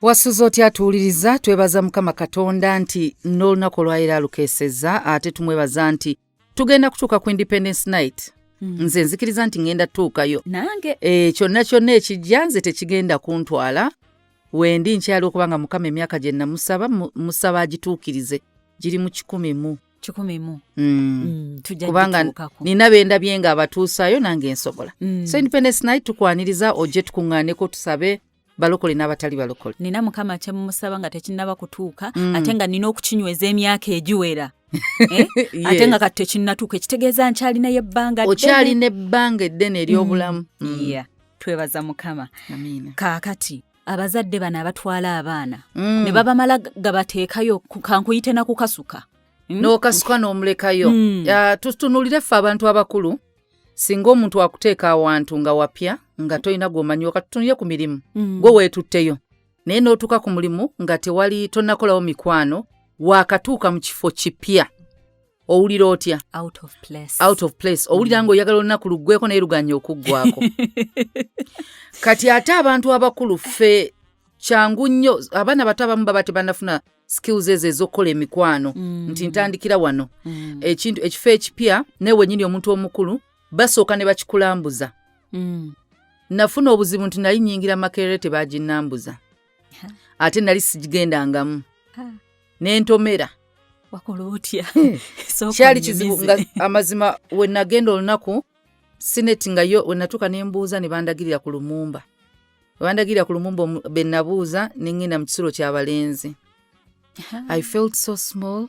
Wasuzo otya atuwuliriza, twebaza Mukama Katonda nti n'olunaku olwaleero alukeesezza, ate tumwebaza nti tugenda kutuuka ku Independence Night. Nze nzikiriza nti ngenda tuukayo. Nange. Kyonna ekijja nze tekigenda kuntwala. Wendi nkyali okubanga Mukama emyaka gye musaba agituukirize giri mu 100. Kubanga nina bendabye nga abatuusaayo nange nsobola. So Independence Night tukwaniriza ojje tukuŋŋaaneko tusabe balokole n'abatali balokole. Nina Mukama kyemumusaba nga tekinnaba kutuuka, ate nga nina okukinyweza emyaka egiwera. Ate nga kati tekinnatuuka, ekitegeeza nkyalina ebbanga ddene. Okyalina ebbanga eddene ery'obulamu. Twebaza Mukama. Amiina. Kaakati abazadde bano abatwala abaana ne babamala gabateekayo kankuyite na kukasuka. N'okasuka n'omulekayo. Tutunuulire ffe abantu abakulu, singa omuntu akuteeka awantu nga wapya nga toyina gw'omanyi okatutunire ku mirimu gwe weetutteyo, naye n'otuuka ku mulimu nga tewali tonnakolawo mikwano, waakatuuka mu kifo kipya owulira otya? Out of place. Owulira ng'oyagala olunaku luggweko naye luganye okuggwako. Kati ate abantu abakulu ffe kyangu nnyo, abaana bato abamu baba tebannafuna skills ezo ez'okukola emikwano nti ntandikira wano. Ekifo ekipya naye wennyini omuntu omukulu basooka ne bakikulambuza. Nafuna obuzibu nti nali nnyingira Makerere tebaginnambuza. Ate nali sigigendangamu. N'entomera. Wakola otya? Kyali kizibu nga amazima we nagenda olunaku Senate nga yo we natuuka ne mbuuza ne bandagirira ku Lumumba. Bandagirira ku Lumumba be nabuuza ne ngenda mu kisulo ky'abalenzi. I felt so small.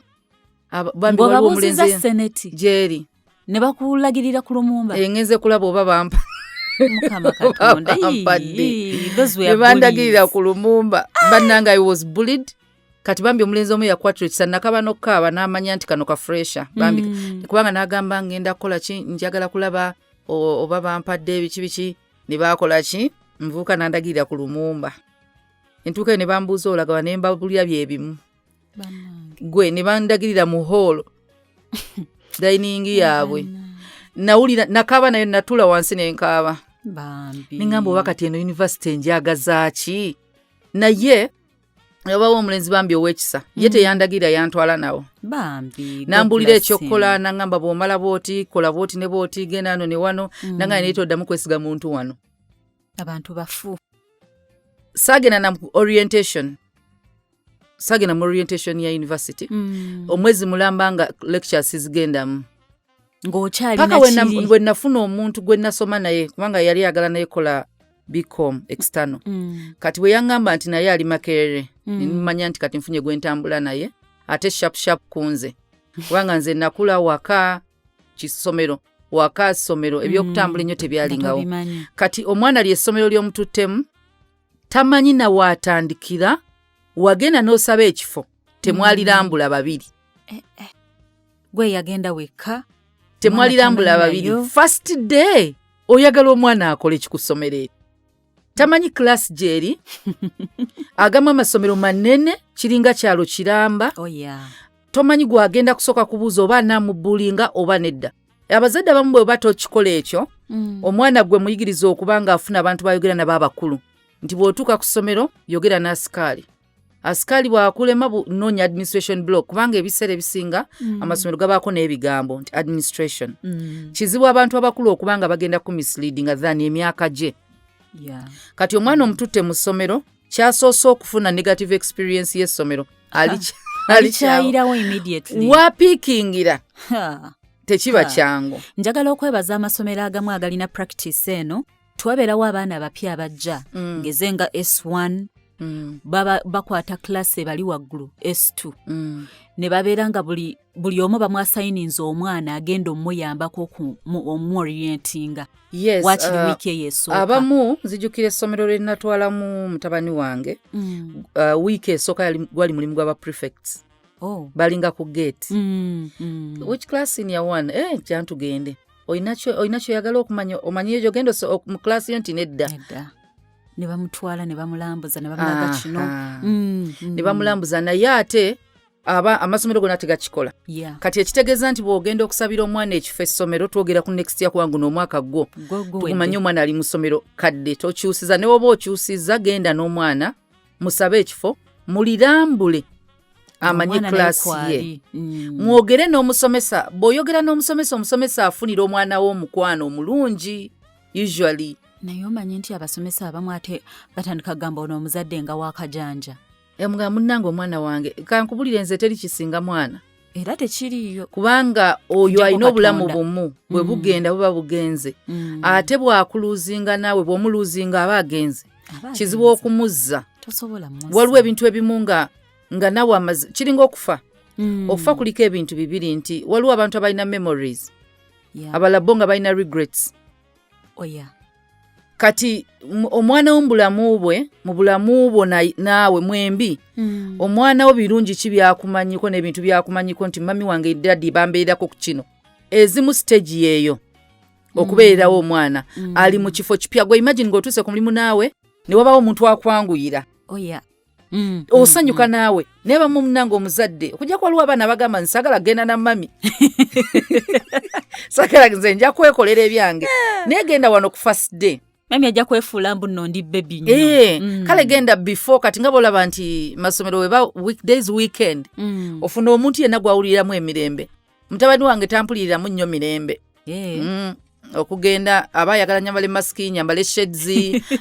Bambi waliwo omulenzi Senate Jerry. Ne bakulagirira ku Lumumba. Ngenze kulaba oba bampa. Mukama Katonda. Bandagirira ku Lumumba. Bannanga I was bullied. Kati bambi omulenzi omu yakwatira ekisa nakaba n'okkaaba n'amanya nti kano ka fresha. Bambi kubanga n'agamba ngenda kukola ki, njagala kulaba oba bampadde biki ne bakola ki, nvuuka n'andagirira ku Lumumba. Entuuka ne bambuuza olagawa ne mbabulya byebimu. Gwe ne bandagirira mu hall dining yaabwe. Nawulira nakaba nayo natula wansi n'enkaaba. Bambi. Ningamba oba kati eno university njagaza ki? Naye yabawo omulenzi bambi ow'ekisa ye teyandagira yantwala nawo. Bambi. Nambulira ekyokukola nangamba bw'omala booti kola booti ne booti genda ano ne wano nanga ne toddamu kwesiga muntu wano. Abantu bafu. Sagena na orientation. Sagena mu orientation ya university. Omwezi mulamba nga lectures zigendamu. Ng'okyali paka we nafuna omuntu gwe nasoma naye kubanga yali yagala naye kola BCom external. Kati we yangamba nti naye ali Makerere. Nimanya nti kati nfunye gwe ntambula naye ate sharp kunze. Kubanga nze nakula waka kisomero. Waka somero ebyokutambula ennyo tebyalingawo. Kati omwana lye essomero ly'omututtemu tamanyi na waatandikira wagenda n'osaba ekifo temwalirambula babiri. Gwe yagenda wekka. Temwalirambula babiri. First day oyagala omwana akole kikusomero. Tamanyi class jeri agama amasomero manene kiringa kyalo kiramba. Tomanyi gwagenda kusoka kubuuza oba namubulinga oba nedda. Abazadde abamu bwe batokikola ekyo omwana gwe muyigiriza okubanga afuna abantu bayogera nabo abakulu nti bw'otuuka ku ssomero yogera n'asikaali. Asikaali bw'akulema noonya administration block kubanga ebiseera ebisinga amasomero gabaako n'ebigambo nti administration. Kizibu abantu abakulu okubanga bagenda ku misleading than emyaka gye. Kati omwana omututte mu ssomero kyasoose okufuna negative experience y'essomero alikyayirawo immediately. Wapiikingira tekiba kyangu. Njagala okwebaza amasomero agamu agalina practice eno. Twabeerawo abaana abapya abajja ngeze nga S1 bakwata class ebali waggulu S2 ne babeera nga buli omu bamwasayininza omwana agenda omuyambako omworientinga. Wakiri wiiki eyo esooka. Abamu nzijukira essomero lye natwalamu mutabani wange wiiki esooka gwali mulimu gw'aba prefects. Balinga ku gate. Which class in year 1? Kyantugende. Oyina kyoyagala okumanya omanyi ekyo genda mu class yo nti nedda. Ne bamutwala ne bamulambuza ne bamulaga kino. Ne bamulambuza naye ate amasomero gonna tegakikola. Kati ekitegeeza nti bw'ogenda okusabira omwana ekifo essomero twogera ku next year kwangu n'omwaka gwo. Tukumanye omwana ali mu ssomero kadde tokyusiza ne woba okyusiza genda n'omwana musabe ekifo mulirambule amanyi klasi ye mwogere n'omusomesa bw'oyogera n'omusomesa omusomesa afunira omwana w'omukwano omulungi usually naye omanyi nti abasomesa abamu ate batandika kugamba ono omuzadde nga waakajanja emugamba munnange omwana wange kankubulire nze teri kisinga mwana era tekiriyo kubanga oyo alina obulamu bumu bwe bugenda buba bugenze ate bwakuluzinga naawe bw'omuluzinga aba agenze kizibu okumuzza waliwo ebintu ebimu nga naawe amaze kiringa okufa okufa kuliko ebintu bibiri nti waliwo abantu abalina memories abalala bo nga balina regrets kati omwana wo mu bulamu bwo naawe mwembi omwana wo birungi ki byakumanyiko n'ebintu byakumanyiko nti mami wange daddi bambeerako ku kino ezimu stage yeeyo okubeererawo omwana ali mu kifo kipya gwe imagine ng'otuuse ku mulimu naawe ne wabawo omuntu akwanguyira osanyuka naawe naye bamu munange omuzadde okujja kwaliwo abaana bagamba nsagala genda na mami sagala nze nja kwekolera ebyange naye genda wano ku first day mami ajja kwefuula mbu nno ndi bebi nnyo kale genda before kati nga bolaba nti masomero weba weekdays weekend ofuna omuntu yenna gwawuliramu emirembe mutabani wange tampuliriramu nnyo mirembe okugenda aba ayagala nyambale masiki nyambale sheds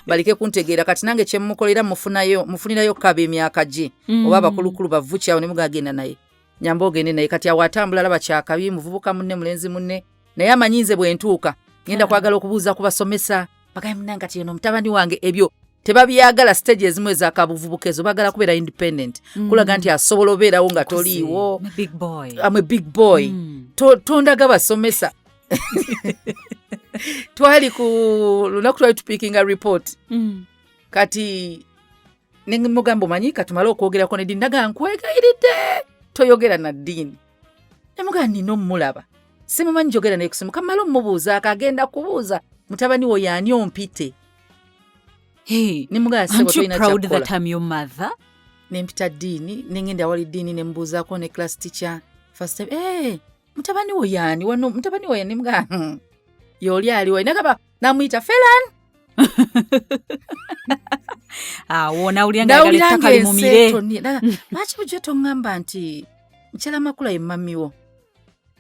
balike kuntegeera kati nange kyemukolera mufunirayo kaba emyaka gye oba abakulukulu bavukyawo ne mugagenda naye nyamba ogende naye kati awo atambula alaba kyakabi muvubuka munne mulenzi munne naye amanyinze bwentuuka ngenda kwagala okubuuza ku basomesa bagaye munange kati eno mutabani wange ebyo tebabyagala stage ezimu ezakabuvubuka ezo bagala kubeera independent kulaga nti asobola obeerawo nga toliiwo I'm a big boy tondaga basomesa twali ku lunaku twali tupiikinga report kati nemugamba omanyi katumale okwogerako neddiini naga nkwegayiridde toyogera na ddiini nemugaa nina omulaba simumanyi jogera naye kusimu kamala omubuuza akagenda kubuuza mutabani wo yaani ompite nemugaa sebo tolina kyakukola nempita ddiini nengenda awali ddiini nemubuuzaako ne class teacher first time mutabani wo yaani wano mutabani wo yaani mga yoli aliwo inagaba namuyita Felan awo nawulira nga yagala ettaka limumire lwaki bujja tongamba nti nkyala Makula ye mamiwo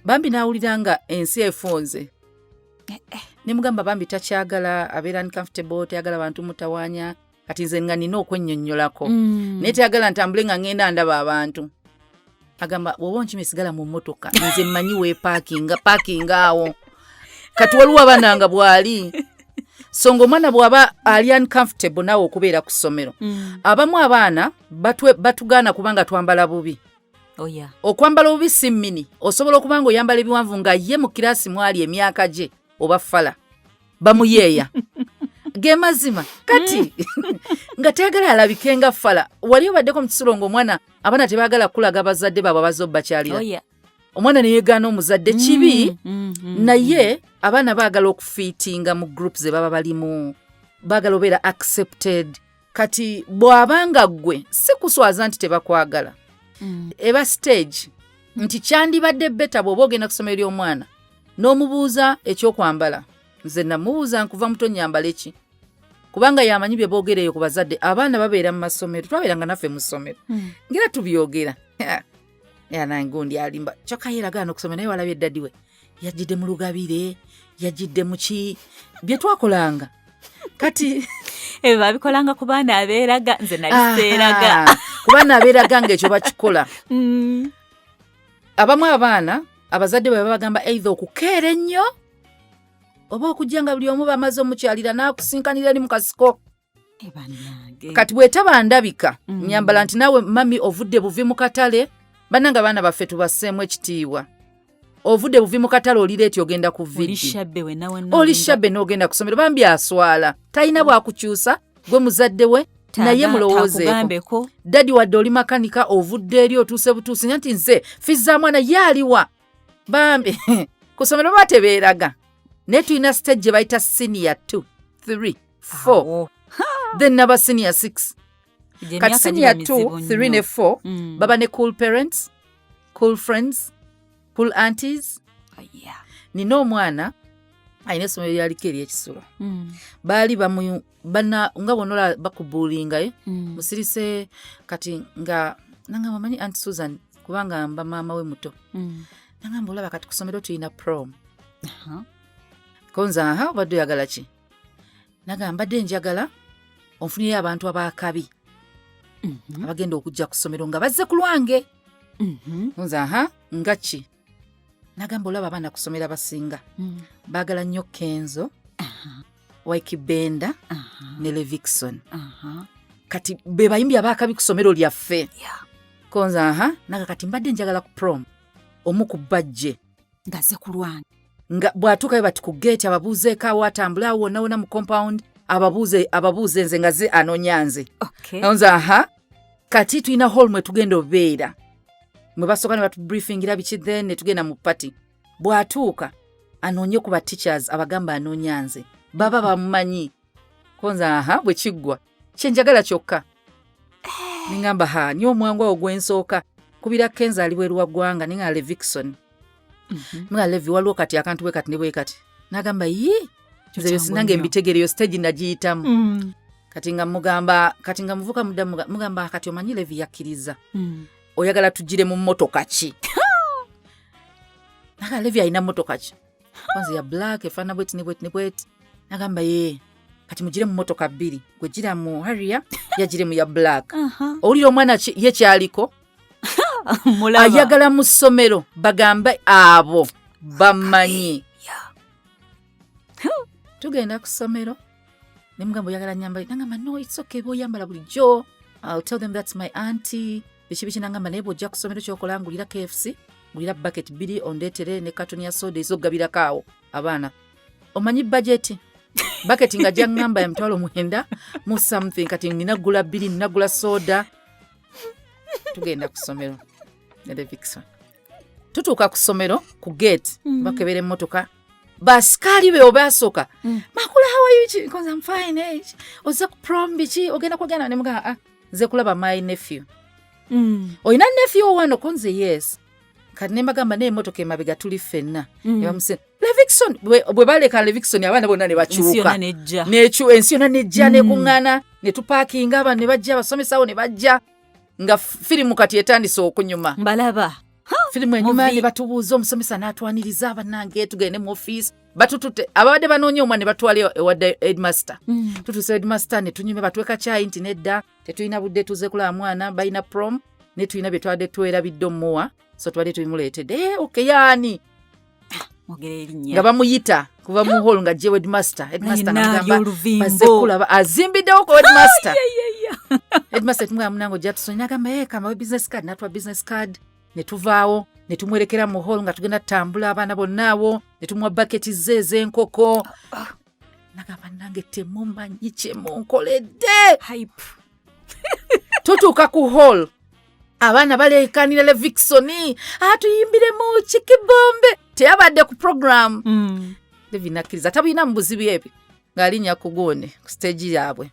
bambi nawulira nga ensi efonze nemugamba bambi takyagala abeera uncomfortable tayagala bantu mutawanya kati nze nga nina okwennyonnyolako naye tayagala ntambule nga ngenda ndaba abantu agamba bw'oba nkimisigala mu mmotoka nze mmanyi weepaakinga awo kati waliwo abaana nga bw'ali so ng'omwana bw'aba ali uncomfortable nawe okubeera ku ssomero abamu abaana batugaana kubanga twambala bubi okwambala bubi si mmini osobola okuba nga oyambala ebiwanvu nga ye mu kiraasi mwali emyaka gye oba fala bamuyeeya ge mazima kati nga teyagala alabike nga fala wali obaddeko mu kisulo ng'omwana abaana tebaagala kulaga bazadde baabwe abazobakyalira omwana neyeegaana omuzadde kibi naye abaana baagala okufiitinga mu group ze baba balimu baagala obeera accepted kati bw'abanga ggwe si kuswaza nti tebakwagala eba stage nti kyandibadde beta bw'oba ogenda ku ssomero ly'omwana n'omubuuza ekyokwambala nze namubuuza nkuva muto nyambala eki kubanga yamanyi bye boogereyo ku bazadde abaana babeera mu masomero twabeeranga naffe mu ssomero ngera tubyogera nangundi alimba kyokka yeeragaana okusoma naye walabye eddadi we yajjidde mu lugabire yajjidde mu ki bye twakolanga kati ebyo babikolanga ku baana abeeraga nze nabiseeraga ku baana abeeraga ng'ekyo bakikola abamu abaana abazadde bwe babagamba eitha okukeera ennyo oba okujja nga buli omu bamaze omukyalira n'akusinkanira eri mu kasiko kati bwetaba ndabika nyambala nti naawe mami ovudde buvi mu katale bannanga baana baffe tubasseemu ekitiibwa ovudde buvi mu katale olireeti ogenda ku vidi oli shabbe n'ogenda ku ssomero bambi aswala talina bwakukyusa gwe muzadde we naye mulowoozeeko dadi wadde oli makanika ovudde eri otuuse butuusi nti nze fizza mwana yaaliwa bambi ku ssomero batebeeraga naye tulina stage gye bayita senior 2 3 4 then naba senior 6 kati senior 2 3 ne 4 baba ne cool parents cool friends cool aunties nina omwana ayina essomero lyaliko eryekisulo baali bana nga bonola bakubulinga musirise kati nga nanga mamanyi Aunt Susan kubanga mba maama we muto nanga mbolaba kati kusomero tuyina prom konza obadde oyagala ki naga mbadde njagala onfunire abantu abakabi abagenda okujja ku ssomero nga bazze ku lwange konza nga ki nagamba olaba abaana kusomera basinga baagala nnyo Kenzo Waikibenda ne Levikson kati be bayimbi abakabi ku ssomero lyaffe konza naga kati mbadde njagala ku prom omu ku bajje ngazze ku lwange nga bwatuukayo bati ku gate ababuuzeeko awo atambula awo wonna mu compound ababuuze nze nga ze anoonya nze konza kati tulina hall mwe tugenda obeera mwe basooka ne batubriefingira biki then ne tugenda mu party bwatuuka anoonye ku ba teachers abagamba anoonya nze baba bamumanyi konza bwe kiggwa kyenjagala kyokka ningamba niyo omwangu awo gwensooka kubira Kenzo ali bweru wa ggwanga ninga Levikson mga Levi waliwo kati akantu we kati ne bwe kati nagamba nze sinange mbitegereyo stage nagiyitamu kati nga mugamba kati nga muvuka mugamba kati omanyi Levi yakkiriza oyagala tujire mu mmotoka ki naga Levi ayina mmotoka ki kwanza ya black efana bweti ne bweti nagamba kati mujire mu mmotoka 2 gwe gira mu Harrier yagire mu ya black oliro omwana ye kyaliko ayagala mu ssomero bagambe abo bamanyi tugenda ku ssomero ne mugamba oyagala nyambali nagamba no it's okay boyambala bulijjo I'll tell them that's my auntie biki nagamba naye bw'ojja ku ssomero kyokola ngulira KFC ngulira bucket 2 ondeetere ne katoni ya soda ezogabirako awo abaana omanyi budget bucket nga jangamba ya mtwalo 9 mu something kati ninagula 2 ninagula soda tugenda ku ssomero ne Levikson tutuuka ku ssomero ku gate bakebera emmotoka basikali be obasooka Makula how are you because I'm fine oza ku prom biki ogenda kugenda ne muga nze kulaba my nephew oyina nephew wano konze yes kati nembagamba n'emmotoka emabega tuli ffenna nebamuse Levikson bwe baleka Levikson abaana bonna ne bakyuka ensi yonna nejja nekuŋŋaana ne tupaakinga abaana ne bajja abasomesa awo ne bajja nga firimu kati etandise okunyuma mbalaba firimu enyuma ne batubuuza omusomesa n'atwaniriza abannange tugende mu office batutute ababadde banoonya omwana ne batwala ewadde headmaster tutuuse headmaster ne tunyume batweka kyayi nti nedda tetulina budde tuze kulaba mwana balina prom ne tulina bye twadde twerabidde omuwa so twadde tubimuleetedde yaani nga bamuyita kuva mu hall nga je headmaster nagamba baze kulaba azimbiddewo ko headmaster tumugamba munango jatusoni nagamba kama business card natwa business card ne tuvaawo ne tumwerekera mu hall nga tugenda Tambula abaana bonnaawo ne tumuwa bucket z'enkoko nagamba nange temumanyi kye munkoledde tutuuka ku hall abaana baleekanira Levikson tuyimbire mu kikibombe teyabadde ku program Levi nakkiriza tabulina mu buzibu ebyo ng'alinnya ku gone ku stage yaabwe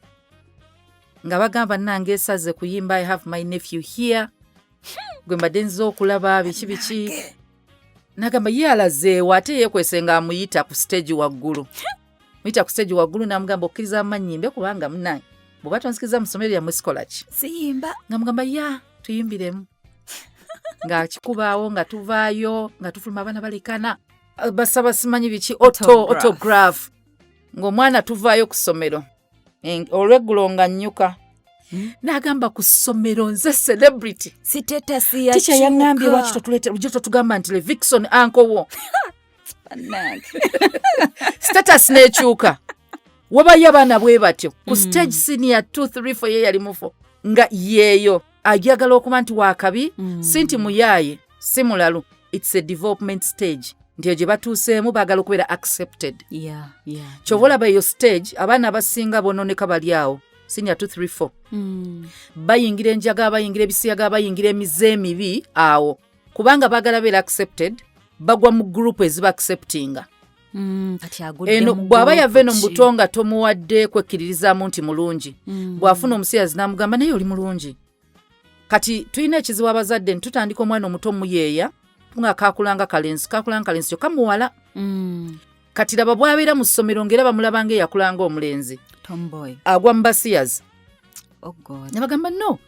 nga bagamba nange esaze kuyimba I have my nephew here gwe mbadde nziza okulaba biki nagamba ye alazeewo ate yeekwese nga amuyita ku stage waggulu muyita ku stage waggulu namugamba okkiriza amanyimbe kubanga munange bw'oba tonsikiriza mu ssomero lyammwe sikola ki siyimba nga mugamba tuyimbiremu nga kikubaawo nga tuvaayo nga tufuluma abaana balekana basaba simanyi biki autograph ng'omwana tuvaayo ku ssomero olweggulo nga nnyuka n'agamba ku ssomero nze celebrity sitetasi ya ticha yaŋŋambye lwaki totuleetera bulijjo totugamba nti Levikson ankowo status n'ekyuka wabayo abaana bwe batyo ku stage senior 2 3 4 ye yali mufo nga yeeyo ajagala okuba nti waakabi si nti muyaaye si mulalu it's a development stage nti eyo gye batuuseemu baagala okubeera accepted kyova olaba eyo stage abaana abasinga bonooneka bali awo senior 2 3 4 bayingira enjaga bayingira ebisiyaga bayingira emize emibi awo kubanga baagala beera accepted bagwa mu group eziba acceptinga eno bw'aba yava eno mu buto nga tomuwadde kwekkiririzaamu nti mulungi bw'afuna omusiyazi n'amugamba naye oli mulungi kati tulina ekizibu abazadde ntutandika omwana omuto muyeeya nga kakulanga kalensi kyokka muwala kati laba bwabeera mu ssomero ng'era bamulabanga eyakulanga omulenzi tomboy agwa mu basiyazi God. ne bagamba no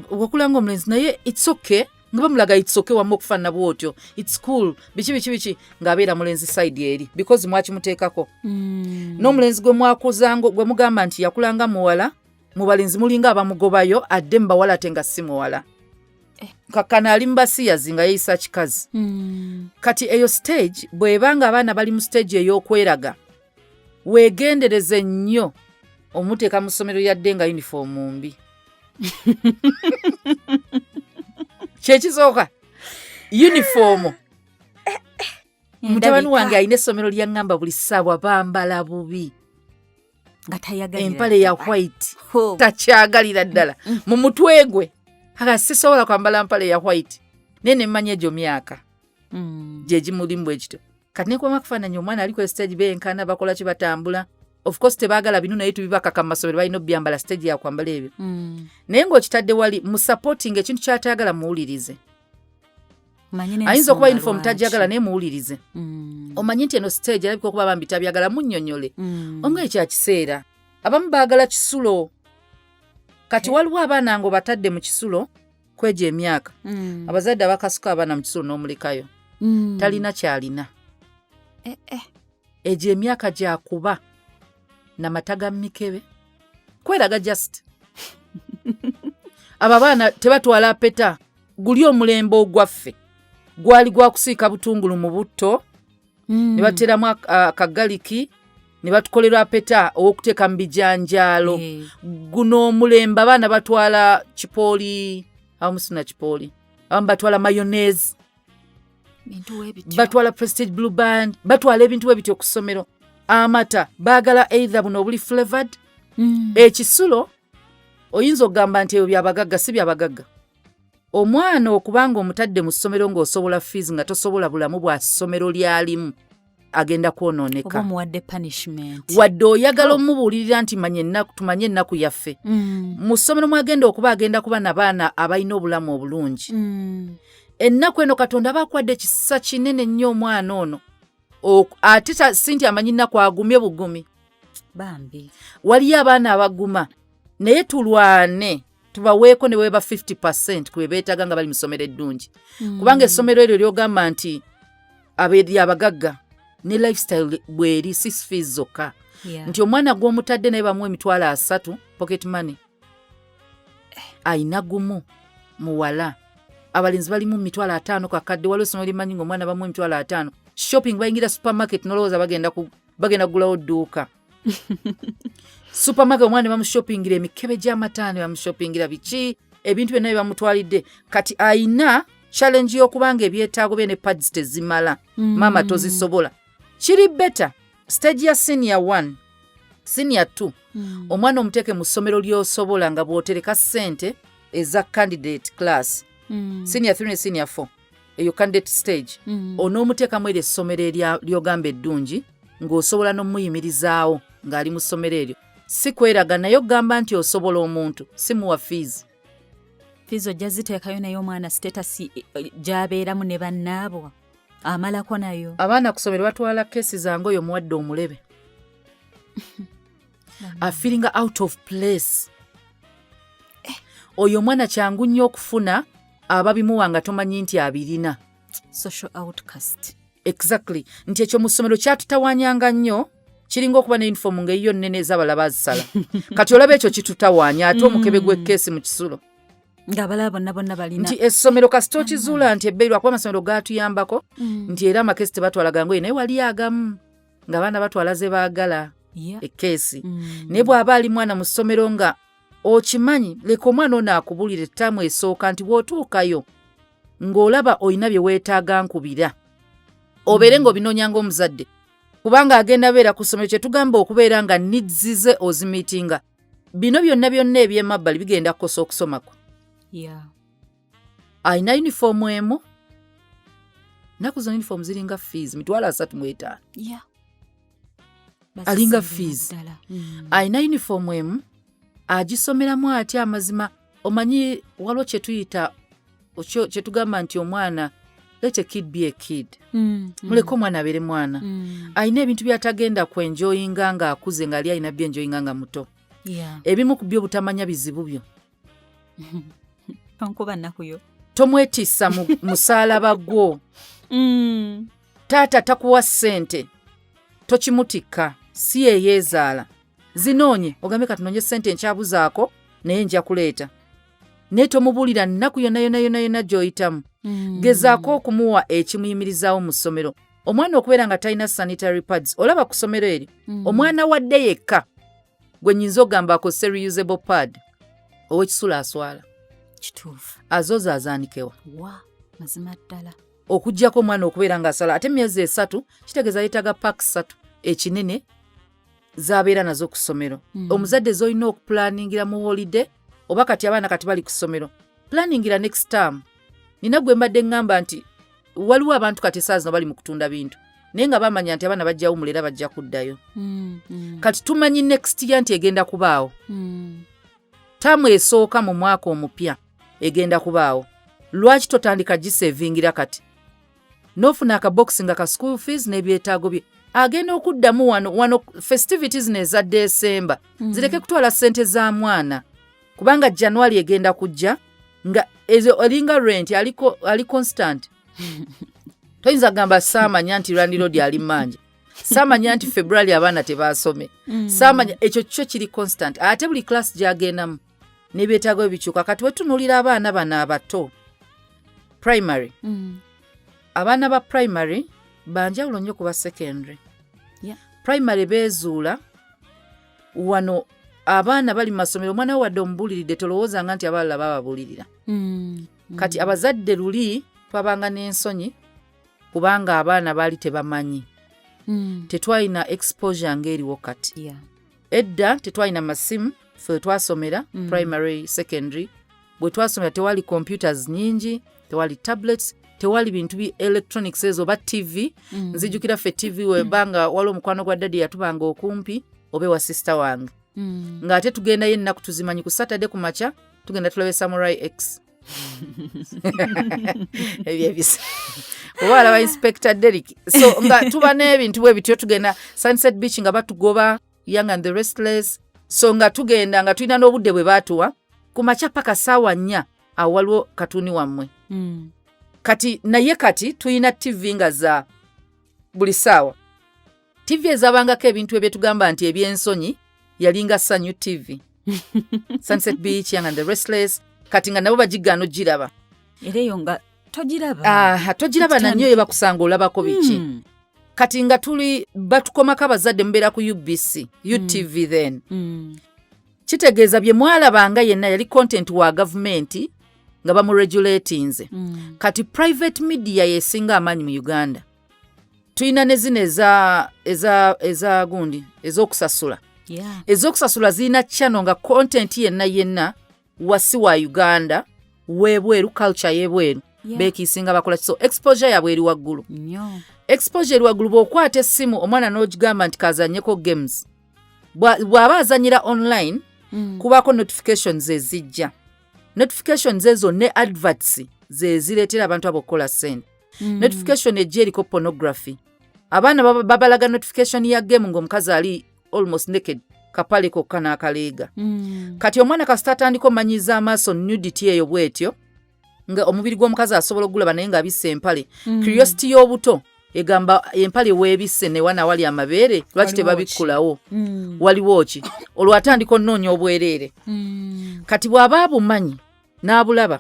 wakulanga omulenzi naye it's okay nga bamulaga it's okay wamu okufaanana bwotyo it's cool biki ng'abeera mulenzi side eri because mwakimuteekako n'omulenzi gwe mwakuzango gwe mugamba nti yakulanga muwala mu balenzi mulinga abamugobayo adde mu bawala ate nga si muwala kakana ali mu basiyazi nga yeeyisa kikazi kati eyo stage bw'ebanga abaana bali mu stage ey'okweraga weegendereze nnyo omuteeka mu ssomero yadde nga yunifoomu mbi kyekisooka yunifoomu mutabani wange alina essomero lyaŋŋamba buli ssaawa bambala bubi empale ya white takyagalira ddala mu mutwe gwe aga sisobola kwambala mpale ya white naye nemmanya egyo myaka gye gimulimu bwe kityo kati nekwama kufaananya omwana ali ku stage benkana bakola ki batambula of course tebaagala bino naye tubibakaka mu masomero balina obyambala stage ya kwambala ebyo naye ng'okitadde wali mu supporting ekintu kyatayagala muwulirize ayinza okuba uniform tajagala naye muwulirize omanyi nti eno stage alabika okuba bambi tabyagala munnyonnyole omwe ekya kiseera abamu baagala kisulo kati waliwo abaana nga batadde mu kisulo kwegyo emyaka abazadde abakasuka abaana mu kisulo n'omulekayo talina kyalina egyo emyaka gyakuba namataga mikebe kweraga just abo abaana tebatwala peta guli omulembe ogwaffe gwali gwakusiika butungulu mu butto ne bateramu akagaliki ne batukolera peta ow'okuteeka mu bijanjaalo guno omulembe abaana batwala kipooli abamu sina kipooli abamu batwala mayonnaise batwala prestige blue band batwala ebintu bwe bityo ku ssomero amata baagala either buno obuli flavored ekisulo oyinza okugamba nti ebyo byabagagga si byabagagga omwana okubanga omutadde mu ssomero ng'osobola fees nga tosobola bulamu bwa ssomero lyalimu agenda kwonooneka wadde oyagala omubuulirira nti tumanye ennaku yaffe mu ssomero mwagenda okuba agenda kuba nabaana abalina obulamu obulungi ennaku eno katonda abakwadde ekisa kinene nnyo omwana ono ate si nti amanyi nnaku agumye bugumi bambi waliyo abaana abaguma naye tulwane tubaweeko ne weeba 50% ku beetaaga nga bali mu ssomero eddungi kubanga essomero eryo lyogamba nti abeeri abagagga ne lifestyle bweri si fees zokka nti omwana gw'omutadde naye bamuwa emitwalo 3 pocket money ayina gumu muwala abalenzi balimu mitwalo 5 kakadde waliwo essomero limanyi ng'omwana bamuwa emitwalo 5 shopping bayingira supermarket nolowooza bagenda kugulawo dduuka supermarket omwana bamushoppingira emikebe gy'amataano bamushoppingira biki ebintu byonna bamutwalidde kati ayina challenge y'okubanga ebyetaago bye ne pads tezimala maama tozisobola kiri better stage ya senior 1 senior 2 omwana omuteeke mu ssomero ly'osobola nga bw'otereka ssente eza candidate class senior 3 ne senior 4 eyo candidate stage onoomuteekamu eryo essomero ly'ogamba eddungi ng'osobola n'omuyimirizaawo ng'ali mu ssomero eryo si kweraga naye okugamba nti osobola omuntu si muwa fees ojja ziteekayo naye omwana status gy'abeeramu ne bannaabwo amalako nayo abaana ku ssomero batwala keesi zange oyo muwadde omulebe feeling out of place oyo omwana kyangu nnyo okufuna ababimuwa nga tomanyi nti abirina social outcast exactly nti ekyo mu ssomero kyatutawanyanga nnyo kiringa okuba ne uniform ng'eyo nnene ez'abalala bazisala kati olaba ekyo kitutawaanya ate omukebe gw'ekkeesi mu kisulo ng'abalala bonna balina nti essomero kasita okizuula nti ebbeeyi lwakuba amasomero gaatuyambako nti era amakeesi tebatwalaga ngoye naye wali agamu ng'abaana batwala ze baagala ekkeesi naye bw'aba ali mwana mu ssomero nga okimanyi leka omwana ono akubulire ttaamu esooka nti bw'otuukayo ng'olaba olina bye weetaaga nkubira obeere ng'obinoonya ng'omuzadde kubanga agenda beera ku ssomero kye tugamba okubeera nga nidzize ozimiitinga bino byonna eby'emabbali bigenda kukosa okusoma kwo ayina yunifoomu emu naku zo yunifoomu ziringa fees mitwalo 35 alinga fees ayina yunifoomu emu agisomeramu atya amazima omanyi waliwo kye tuyita kye tugamba nti omwana let a kid be a kid. Muleke omwana abeere mwana. Alina ebintu by'atagenda kwenjoyinga ng'akuze ng'ali alina byenjoyinga nga muto. Ebimu ku byo butamanya bizibu byo. Onkuba nnakuyo. Tomwetissa mu musaalaba gwo. Taata takuwa ssente. Tokimutikka. Si yeyeezaala. Zinoonye ogambe katunoonye ssente nkyabuzaako naye nja kuleeta. Naye tomubuulira nnaku yonna gy'oyitamu. Gezaako okumuwa ekimuyimirizaawo mu ssomero. Omwana okubeera nga talina sanitary pads olaba ku ssomero eri. Omwana wadde yekka gwe nnyinza ogamba akozesa reusable pad ow'ekisula aswala. Kituufu. Azooza azaanikewa. Mazima ddala. Okuggyako omwana okubeera ng'asala ate emyezi 3 kitegeeza yeetaaga pack 3 ekinene z'abeera nazo ku ssomero. Omuzadde z'olina okupulaningira mu holiday oba kati abaana kati bali ku ssomero. Planingira next term. Nina gwe mbadde ngamba nti waliwo abantu kati saa zino bali mu kutunda bintu naye nga bamanya nti abaana bajja wumula era bajja kuddayo. Kati tumanyi next year nti egenda kubaawo. Taamu esooka mu mwaka omupya egenda kubaawo. Lwaki totandika gisevingira kati? N'ofuna akaboxi nga ka school fees n'ebyetaago bye. Agenda okuddamu wano festivities neza December. Zireke kutwala ssente za mwana. Kubanga January egenda kujja nga ezo olinga rent ali constant. Toyinza gamba saamanya nti Randy Road ali manja. Saamanya nti February abaana tebaasome. Saamanya ekyo kyo kiri constant. Ate buli class gy'agendamu n'ebyetaago ebikyuka. Kati wetunuulira abaana bano abato primary. Abaana ba primary banjawulo nnyo kuba secondary. Primary beezuula wano abaana bali mu masomero omwana we wadde omubuuliridde tolowoozanga nti abalala bababulirira. Kati abazadde luli twabanga n'ensonyi kubanga abaana baali tebamanyi. Tetwalina exposure ng'eriwo kati. Edda tetwalina masimu ffe twasomera primary secondary. Bwe twasomera tewali computers nyingi, tewali tablets, tewali bintu bi electronics ezo oba TV. Nzijukira ffe TV webanga wali omukwano gwa daddy yatubanga okumpi obe wa sister wange. Ng'ate tugenda yenna kutuzimanyi ku Saturday ku makya tugenda tulabe Samurai X. Ebyebisa. Oba alaba Inspector Derrick. So nga tuba n'ebintu bwe bityo tugenda Sunset Beach nga batugoba Young and the Restless. So nga tugenda nga tulina n'obudde bwe baatuwa ku makya paka ssaawa 4 awo waliwo katuni wammwe. Kati naye kati tulina TV nga za buli ssaawa. TV ezabangako ebintu ebyetugamba nti ebyensonyi yalinga Sanyu TV. Sunset Beach, Young and the Restless. Kati nga nabo bagigaana ogiraba. Era eyo nga togiraba. Togiraba nanyo ye bakusanga olabako biki. Kati nga tuli batukomako abazadde mubeera ku UBC, UTV then. Kitegeeza bye mwalabanga yenna yali content wa gavumenti nga bamuregulatinze. Kati private media yesinga amaanyi mu Uganda. Tulina ne zino eza gundi ez'okusasula. Ez'okusasula zirina channel nga content yenna wasi wa Uganda webweru culture yebweru beekiisinga bakola. So exposure yabwe eri waggulu. Exposure eri waggulu bw'okwata essimu omwana n'ogigamba nti kazannyeko games. Bw'aba azannyira online kubaako notifications ezijja. Notifications ezo ne adverts ze zireetera abantu abo okukola ssente. Notification ejja eriko pornography. Abaana babalaga notification ya game ng'omukazi ali almost naked kapale kokka n'akaleega. Kati omwana kasita atandika omanyiza amaaso nudity eyo bwetyo nga omubiri gw'omukazi asobola okugulaba naye ng'abisse empale. Curiosity y'obuto egamba empale weebisse ne wana wali amabeere lwaki tebabikkulawo. Waliwo ki? Olwo atandika onnoonya obwereere. Kati bw'aba abumanyi n'abulaba,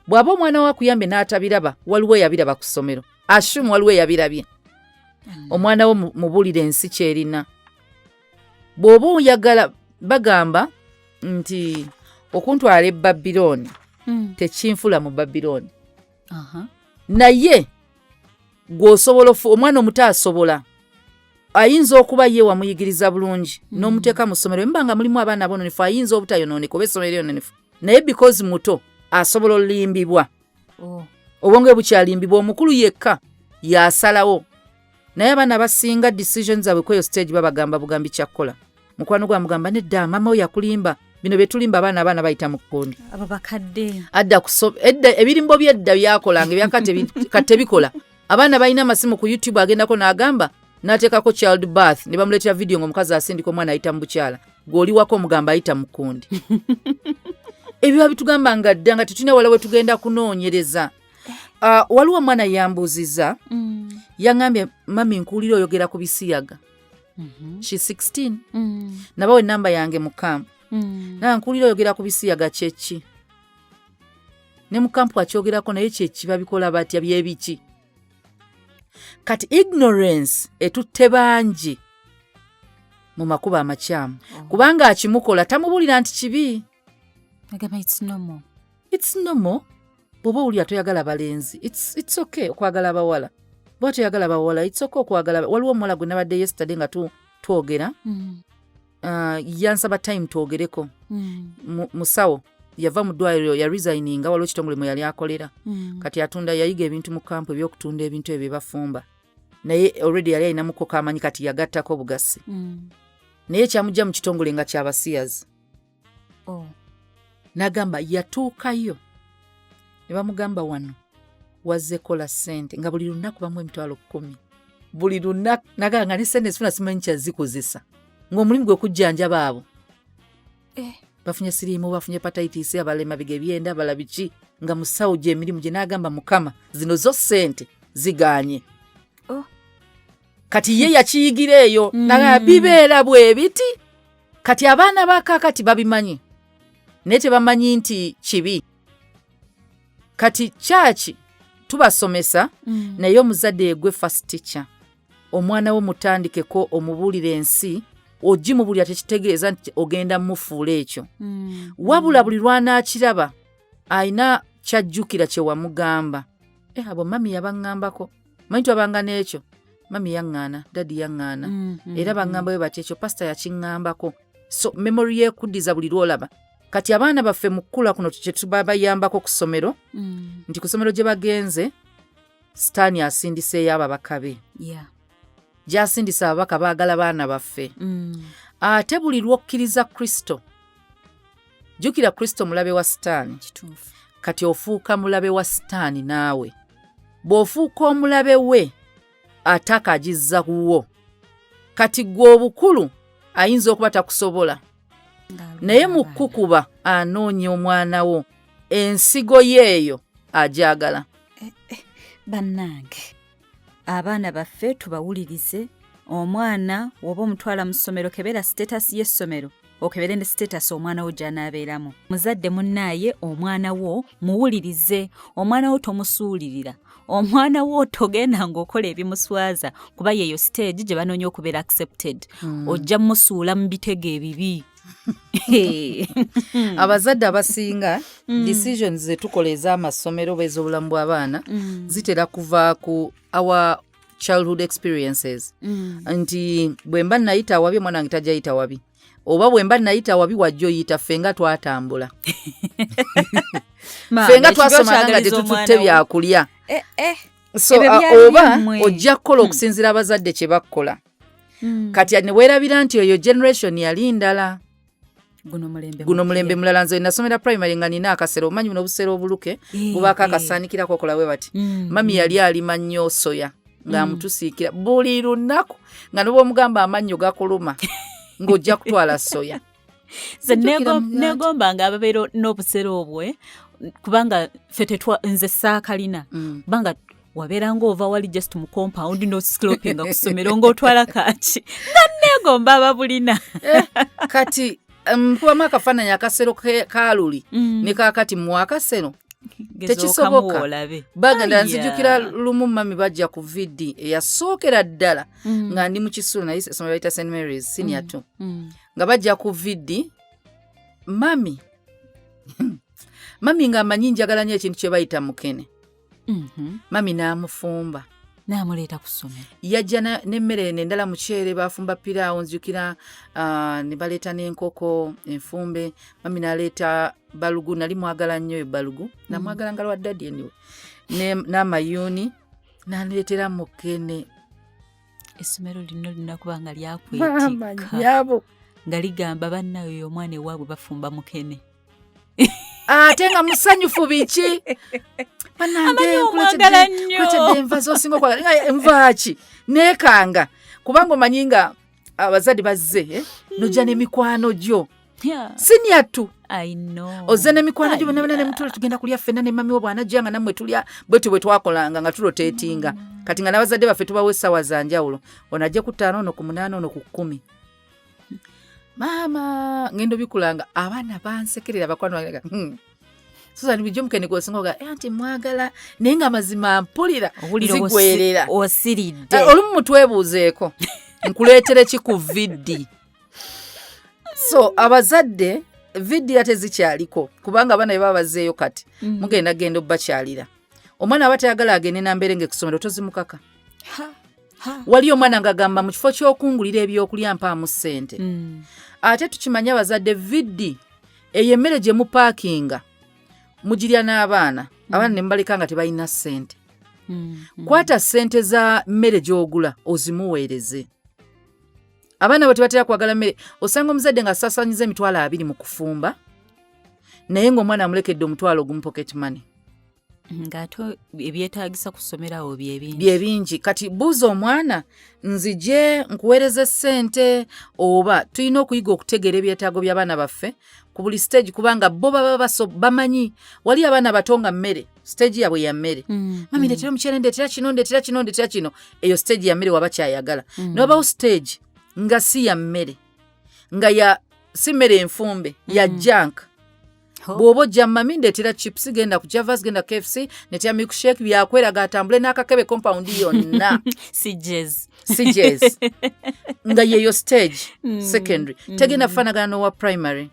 bw'aba omwana we akuyambe n'atabiraba waliwo eyabiraba ku ssomero. Assume waliwo eyabirabye. Omwana we mubuulire ensi kyerina. Bw'oba oyagala bagamba nti okuntwala e Babiloni tekinfula mu Babiloni. Naye gw'osobola omwana omuto asobola ayinza okuba ye wamuyigiriza bulungi n'omuteeka mu ssomero mba nga mulimu abaana abononefu ayinza obutayonooneka oba essomero eryononefu naye because muto asobola olimbibwa. Obwonge bukyalimbibwa omukulu yekka yasalawo. Naye abaana basinga decisions zaabwe kweyo stage babagamba bugambi kyakkola. Mukwano gwa mugamba nedda mama we yakulimba bino betulimba abaana bayita mu kkondi abo bakadde edda ebirimbo byedda byakolanga ebyakate bikola abaana balina amasimu ku YouTube agendako n'agamba n'ateekako child birth ne bamuleetera video ng'omukazi asindika omwana ayita mu bukyala gw'oli wako omugamba ayita mu kkondi ebyo bitugamba nga dda nga tetulina wala we tugenda kunoonyereza. Waliwo omwana yambuuziza yaŋŋambye mami nkuwulira oyogera ku bisiyaga. She's 16 nabawe enamba yange mu kampu naye nkuwulira oyogera ku bisiyaga kyeki ne mu kampu akyogerako naye kyeki babikola batya byebiki. Kati ignorance etutte bangi mu makuba amakyamu kubanga akimukola tamubuulira nti kibi. It's normal. Bw'oba owulira toyagala balenzi it's okay okwagala abawala. Bw'oba toyagala bawala it's okay okwagala. Waliwo omuwala gwe nabadde yesterday nga twogera yansaba time twogereko musawo yava mu ddwaliro ya resigninga waliwo ekitongole mwe yali akolera kati atunda yayiga ebintu mu kampu ebyokutunda ebintu ebyo bafumba naye already yali alinamuko kamanyi kati yagattako bugasi naye kyamujja mu kitongole nga kyabasiyazi. N'agamba yatuukayo ne bamugamba wano wazze kola ssente nga buli lunaku bamu emitwalo 10 buli lunaku naganga ne ssente zifuna simanyi kyazikozesa ng'omulimu gwe kujjanjaba abo bafunye siriimu bafunye hepatitis abalema bige byenda abala biki nga musawo gye emirimu gye n'agamba mukama zino zo ssente ziganye. Kati ye yakiyigira eyo naga bibeera bwe biti kati abaana bakakati babimanyi naye tebamanyi nti kibi. Kati kyaki tubasomesa naye omuzadde yegwe first teacher omwana wo mutandikeko omubuulira ensi ogimubulira tekitegeeza nti ogenda mufuula ekyo wabula buli lwanaakiraba ayina kyajjukira kye wamugamba. Abo mami yabaŋŋambako manyi twabanga n'ekyo mami yaŋŋaana dadi yaŋŋaana era baŋŋamba bwe bati ekyo pasita yakiŋŋambako so memory yekuddiza buli lwolaba. Kati abaana baffe mu kkula kuno kyetubabayambako ku ssomero nti ku ssomero gye bagenze sitaani asindiseeyo ababaka be gy'asindisa ababaka baagala baana baffe ate buli lw'okkiriza Kristo jjukira Kristo mulabe wa sitaani kati ofuuka mulabe wa sitaani naawe bw'ofuuka omulabe we ate akagizza kuwo kati gwe obukulu ayinza okuba takusobola naye mu kukuba anoonya omwana wo ensigo yeeyo agyagala. Bannange abaana baffe tubawulirize omwana woba omutwala mu ssomero kebera status y'essomero okebere ne status omwana wo gy'anaabeeramu. Muzadde munnaaye omwana wo muwulirize omwana wo tomusuulirira omwana wo togenda ng'okola ebimuswaza kuba yeeyo stage gye banoonya okubeera accepted ojja musuula mu bitego ebibi. Abazadde abasinga decisions zetukola ez'amasomero bez'obulamu bw'abaana zitera kuva ku our childhood experiences nti bwe mba nayita wabi omwana wange tajja yita wabi oba bwe mba nayita wabi wajja oyita fenga twatambula fenga twasomanga nga tetututte byakulya so oba ojja kukola okusinzira abazadde kye bakkola kati ne weerabira nti eyo generation yali ndala. Guno mulembe mulala nze nasomera primary nga nina akasero omanyi buno obusero obuluke bubaako akasaanikirako okola bwe bati mami yali alima nnyo soya ng'amutusiikira buli lunaku nga noba omugamba amannyo gakuluma ng'ojja kutwala soya. Ze negombanga ababeera n'obusero obwe kubanga ffe nze saakalina kubanga wabeeranga ova wali just mu compound n'osikilopinga ku ssomero ng'otwala kaaki nga neegomba ababulina kati kubamu akafaananyi akasero kaaluli ne kaakati mu akasero tekisoboka. Bagenda nzijukira lumu mami bajja ku vidi eyasookera ddala nga ndi mu Kisuulu naye essomero bayita St Mary's senior 2 nga bajja ku vidi mami ng'amanyi njagala nnyo ekintu kye bayita mukene mami n'amufumba n'amuleeta ku ssomero yajja n'emmere endala muceere bafumba piraawo nzijukira ne baleeta n'enkoko enfumbe mami n'aleeta balugu nali mwagala nnyo ebalugu namwagala nga lwa ddadi eniwe n'amayuuni n'aleetera mukene. Essomero lino linakuba nga lyakwetikka nyabo nga ligamba bannayo omwana ewaabwe bafumba mukene ate nga musanyufu biki banange nkuletedde enva zosinga okwagala enva ki neekanga kubanga omanyi nga abazadde bazze nojja n'emikwano gyo sinyattu ozze n'emikwano gyo bonna nemutula tugenda kulya ffenna ne mami wo bwanajja nga nammwe tulya bwetu bwe twakolanga nga tuloteetinga kati nga n'abazadde baffe tubawo essaawa za njawulo ono ajja ku 5 ono ku 8 ono ku 10 maama ngendo bikulanga abaana bansekerera bakwano Susan bijjo mukene gwosingoga anti mwagala naye nga mazima mpulira zigwerera osiridde olumu mutwebuuzeeko nkuleetere ki ku viddi so abazadde viddi ate zikyaliko kubanga abaana beba bazzeeyo kati mugenda genda obbakyalira omwana aba tayagala agende nambeerenge ku ssomero tozimukaka wali omwana ng'agamba mu kifo ky'okungulira ebyokulya mpaamu ssente ate tukimanyi abazadde viddi eyo emmere gye mupaakinga mugirya n'abaana abaana ne mubaleka nga tebalina ssente kwata ssente za mmere gy'ogula ozimuweereze abaana bwe tebatera kwagala mmere osanga omuzadde nga asaasaanyiza emitwalo 20 mu kufumba naye ng'omwana amulekedde omutwalo ogumu pocket money ng'ate ebyetaagisa ku ssomero awo bye bingi kati buuza omwana nzije nkuweereze ssente oba tulina okuyiga okutegeera ebyetaago by'abaana baffe ku buli stage kubanga bo baba bamanyi wali abaana bato nga mmere stage yabwe ya mmere mami ndeetera omukyere ndeetera kino eyo stage ya mmere waba kyayagala nobawo stage nga si ya mmere nga si mmere enfumbe ya junk bw'oba ojja mami ndeetera chips genda ku Javas genda KFC netera milkshake byakweraga atambule n'akakebe compound yonna si jazz nga yeyo stage secondary tegenda kufaanagana n'owa primary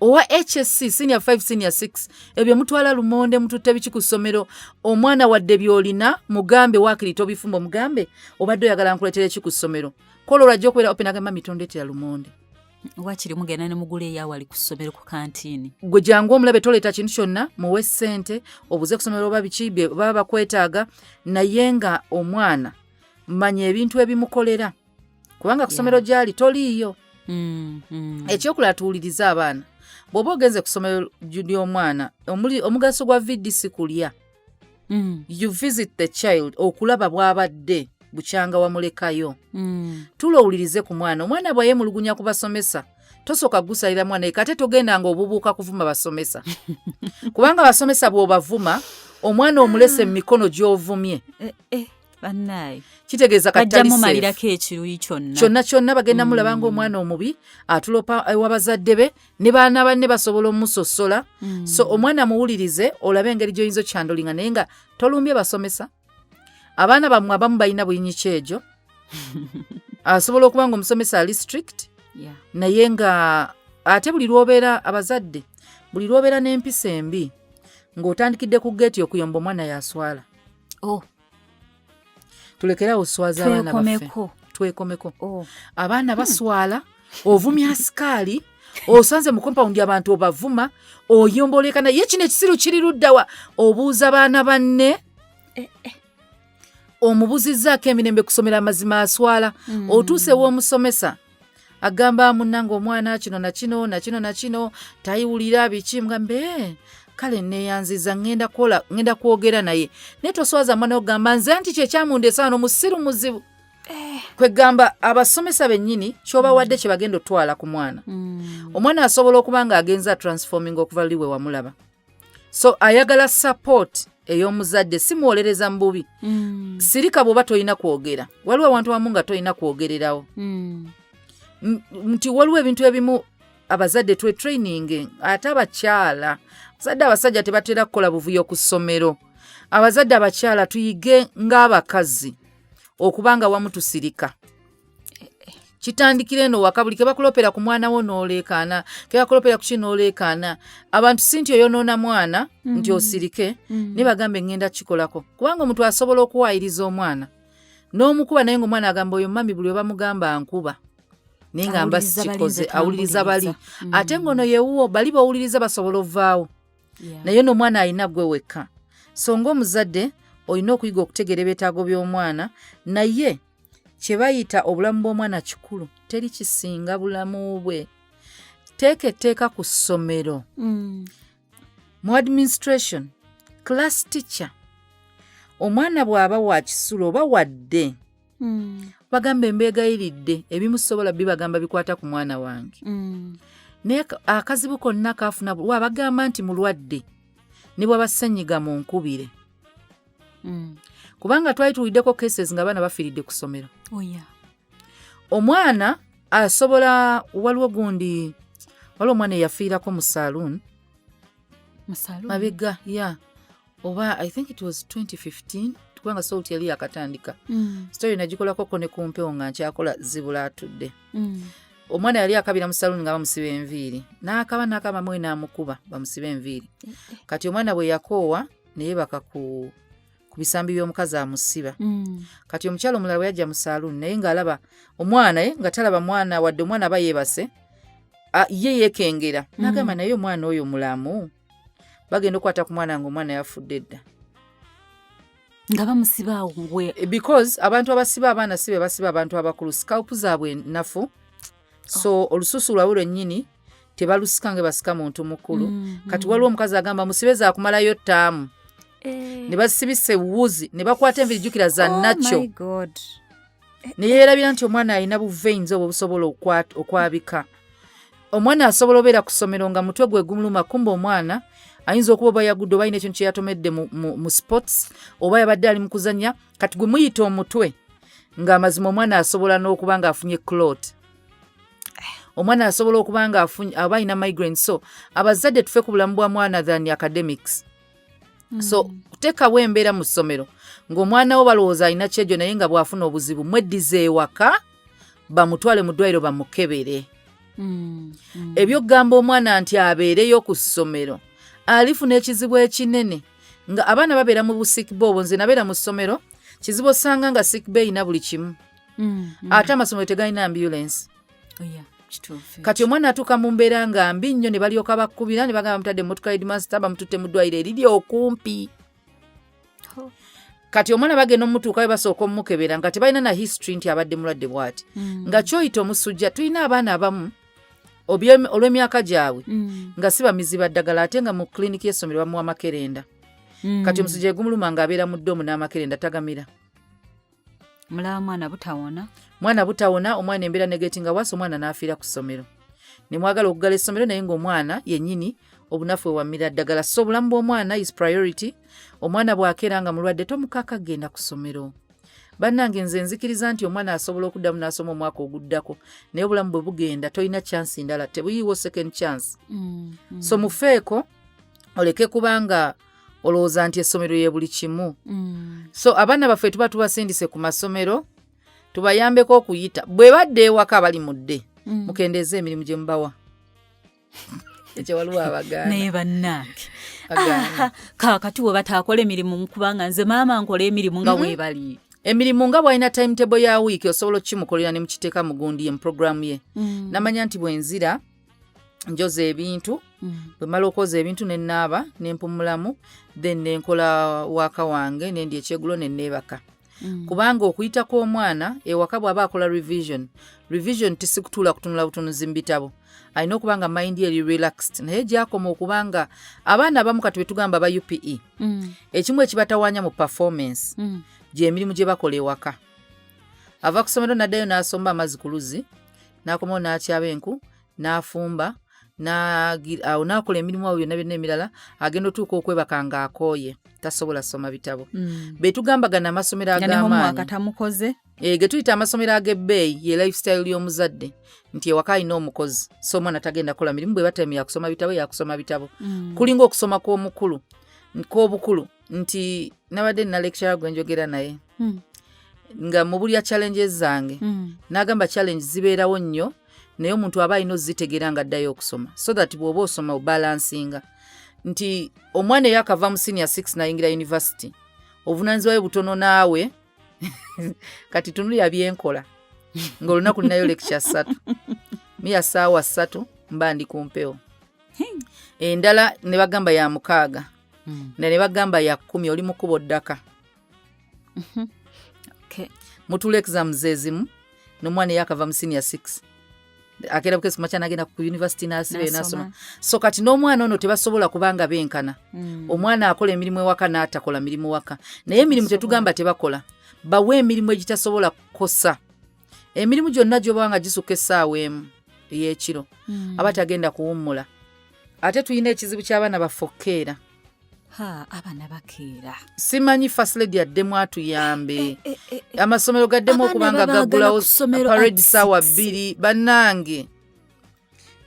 owa HSC senior 5 senior 6 ebyo mutwala lumonde mututte biki ku ssomero omwana wadde byolina mugambe waakiri tobifumba mugambe obadde oyagala nkuleetere ki ku ssomero kola olwajja okubeera openagamba mitondeetera lumonde wakiri mugenda ne mugula eyawali ku ssomero ku kantiini gwe jangu omulabe toleeta kintu kyonna muwe ssente obuze ku ssomero oba biki baba bakwetaaga naye nga omwana manya ebintu ebimukolera kubanga ku ssomero gyali toliiyo ekyokulala tuwuliriza abaana bw'oba ogenze ku ssomero ly'omwana omugaso gwa viddi si kulya you visit the child okulaba bw'abadde bukyanga wamulekayo tulowulirize ku mwana omwana bw'ayemulugunya ku basomesa tosooka gusalira mwana kate togenda nga obubuuka kuvuma basomesa kubanga abasomesa bw'obavuma omwana omulese mu mikono gy'ovumye bannaye kitegeeza katalimalirako ekiruyi kyonna bagenda mulaba ng'omwana omubi atulopa ewabazadde be ne baana banne basobola omusosola so omwana muwulirize olabe engeri gy'oyinza okyandolinga naye nga tolumbye basomesa abaana bammwe abamu balina buyinyi kyegyo asobola okuba nga omusomesa ali strict naye nga ate buli lwobeera abazadde buli lwobeera n'empisa embi ng'otandikidde ku geeti okuyomba omwana yaswala tulekerawo oswaza abaana baffe twekomeko abaana baswala ovumya asikaali osanze mu kompawundi abantu obavuma oyombolekana ye kino ekisiru kiri luddawa obuuza baana banne omubuzizzaako emirembe kusomera amazima aswala otuuse w'omusomesa agamba munnanga omwana kino nakino tayiwulira biki mugambe kale neeyanziza ngenda kwogera naye naye toswaza mwana ogamba nze nti kyekyamundeesa wano musiru muzibu kwegamba abasomesa bennyini kyobawadde kye bagenda otwala ku mwana omwana asobola okuba nga agenza transforming okuva liwe wamulaba so ayagala support ey'omuzadde simuwolereza mu bubi sirika bw'oba tolina kwogera waliwo abantu wamu nga tolina kwogererawo nti waliwo ebintu ebimu abazadde training ate abakyala abazadde abasajja tebatera kukola buvuyo ku ssomero abazadde abakyala tuyige ng'abakazi okubanga wamu tusirika kitandikira eno waka buli ke bakulopera ku mwana wo n'oleekaana ke bakulopera ku kino oleekaana abantu si nti oyonoona mwana nti osirike ne bagambe ngenda kikolako kubanga omuntu asobola okuwaayiriza omwana n'omukuba naye ng'omwana agamba oyo mami buli we bamugamba nkuba naye nga mba sikikoze awuliriza bali ate ng'ono yewuwo bali bawuliriza basobola ovaawo naye n'omwana alina gwe wekka so ng'omuzadde olina okuyiga okutegeera ebyetaago by'omwana naye kye bayita obulamu bw'omwana kikulu teri kisinga bulamu bwe. Teeka etteeka ku ssomero. Mu administration, class teacher, omwana bw'aba wa kisulo oba wadde bagamba embeegayiridde ebimusobola bibagamba bikwata ku mwana wange. Naye akazibu konna kaafuna wabagamba nti mulwadde ne bw'abassenyiga mu nkubire. Kubanga twali tuwuliddeko cases nga abaana bafiiridde ku ssomero. Omwana asobola waliwo omwana eyafiirako mu saloon. Mabega, oba I think it was 2015 kubanga Sept yali yakatandika. Story nagikolako ne ku mpewo nga nkyakola zibula atudde. Omwana yali akabira mu saloon nga bamusiba enviiri. N'akaba mwe n'amukuba bamusiba enviiri. Kati omwana bwe yakoowa ne yeebaka ku bisambi by'omukazi amusiba. Kati omukyalo omulala bwe yajja mu saloon naye ng'alaba omwana nga talaba mwana wadde omwana aba yeebase ye yeekengera. N'agamba naye omwana oyo mulamu. Bagenda okukwata ku mwana ng'omwana yafudde dda. Nga bamusiba awo because abantu abasiba abaana si be basiba abantu abakulu. Sikawupu zaabwe nafu. So olususu lwawe lwennyini tebalusika nga basika muntu mukulu. Kati waliwo omukazi agamba musibe za kumalayo ttaamu. Ne basibisa ewuzi ne bakwata enviiri jjukira za nakyo. Ne yeerabira nti omwana alina buveins obwo busobola okwabika. Omwana asobola obeera ku ssomero nga mutwe gwe gumuluma, kumba omwana ayinza okuba oba yagudde oba alina ekintu kye yatomedde mu sports oba yabadde ali mu kuzannya. Kati gwe muyita omutwe ng'amazima omwana asobola n'okuba ng'afunye clot. Omwana asobola okuba aba alina migraine. So abazadde tufe ku bulamu bwa mwana than academics. So kuteekawo embeera mu ssomero ng'omwana wo balowooza alina kyejjo naye nga bw'afuna obuzibu mweddiza ewaka bamutwale mu ddwaliro bamukebere. Ebyokugamba omwana nti abeereyo ku ssomero alifuna ekizibu ekinene nga abaana babeera mu busiikibbe obwo. Nze nabeera mu ssomero kizibu osanga nga siikibbe erina buli kimu ate amasomero tegalina ambulance. Kati omwana atuuka mu mbeera nga mbi nnyo ne balyoka bakkubira ne bagamba mutadde emmotoka headmaster bamututte mu ddwaliro eriri okumpi. Kati omwana bagenda omutuukayo basooka omukebera nga tebalina na history nti abadde mulwadde bw'ati. Nga kyoyita omusujja tulina abaana abamu olw'emyaka gyabwe nga si bamiziba ddagala ate nga mu klinikii y'essomero bamuwa makerenda. Kati omusujja gumuluma ng'abeera mu ddoomu n'amakerenda tagamira. Mulaba mwana butawona omwana embeera negatinga wasi omwana n'afiira ku ssomero. Ne mwagala okugala essomero naye ng'omwana yennyini obunafu ewamira ddagala. So obulamu bw'omwana is priority. Omwana bw'akeera nga mulwadde tomukaaka genda ku ssomero. Bannange nze nzikiriza nti omwana asobola okuddamu n'asoma omwaka oguddako naye obulamu bwe bugenda tolina chance ndala, tebuyiiwo second chance. So mufeeko oleke kubanga olowooza nti essomero ye buli kimu. So abaana baffe tuba tubasindise ku masomero tubayambeko okuyita bwe badde ewaka abali mudde mukendeeza emirimu gye mubawa. Ekyo waliwo abagaana naye bannange kaakati we bataakola emirimu kubanga nze maama nkola emirimu nga weebali. Emirimu nga bw'alina timetable ya wiiki osobola okukimukolera ne mukiteeka mu gundi ye mu programu ye. Namanya nti bwenzira njoza ebintu bwe mala okwoza ebintu ne nnaaba ne mpumulamu then ne nkola waka wange ne ndya ekyegulo ne neebaka. Kubanga okuyitako omwana ewaka bw'aba akola revision tisikutuula kutunula butunuzi mu bitabo. Alina okuba nga mind ye eri relaxed naye gyakoma okubanga abaana abamu kati be tugamba ba UPE ekimu ekibatawaanya mu performance gye emirimu gye bakola ewaka. Ava ku ssomero n'addayo n'asomba amazzi ku luzzi n'akomawo n'akyaba enku n'afumba awo n'akola emirimu awo byonna byonna emirala agenda otuuka okwebaka ng'akooye tasobola soma bitabo. Be tugambagana amasomero ag'amaanyi ge tuyita amasomero ag'ebbeeyi ye lifestyle y'omuzadde nti ewaka alina omukozi so omwana tagenda kola mirimu bwe batemu yakusoma bitabo yakusoma bitabo. Kulinga okusoma kw'obukulu nti nabadde nina lecturer gwe njogera naye nga mu bulya challenges zange n'agamba challenge zibeerawo nnyo naye omuntu aba alina ozitegeera nga addayo okusoma so that bw'oba osoma obalansinga nti omwana eyo akava mu senior 6 nayingira university obuvunaanyizibwa bwe butono naawe kati tunulya byenkola ng'olunaku ninayo lecture 3 miya ssaawa 3 mba ndi ku mpewo endala ne bagamba ya 6 ne bagamba ya 10 oli mu kkubo ddaka. Mutula exams ezimu n'omwana yakava mu senior 6 akera bukesi kumacha nagenda ku university nasibe nasoma so kati n'omwana ono tebasobola kubanga benkana omwana akola emirimu ewaka n'atakola mirimu waka naye emirimu tetugamba tebakola bawe emirimu egitasobola kukosa emirimu gyonna gy'obanga gisuka essaawa emu ey'ekiro abatagenda kuwummula ate tuyina ekizibu ky'abaana bafokkeera abaana bakeera simanyi first lady addemu atuyambe amasomero gaddemu okubanga gaggulawo parade ssaawa 2 bannange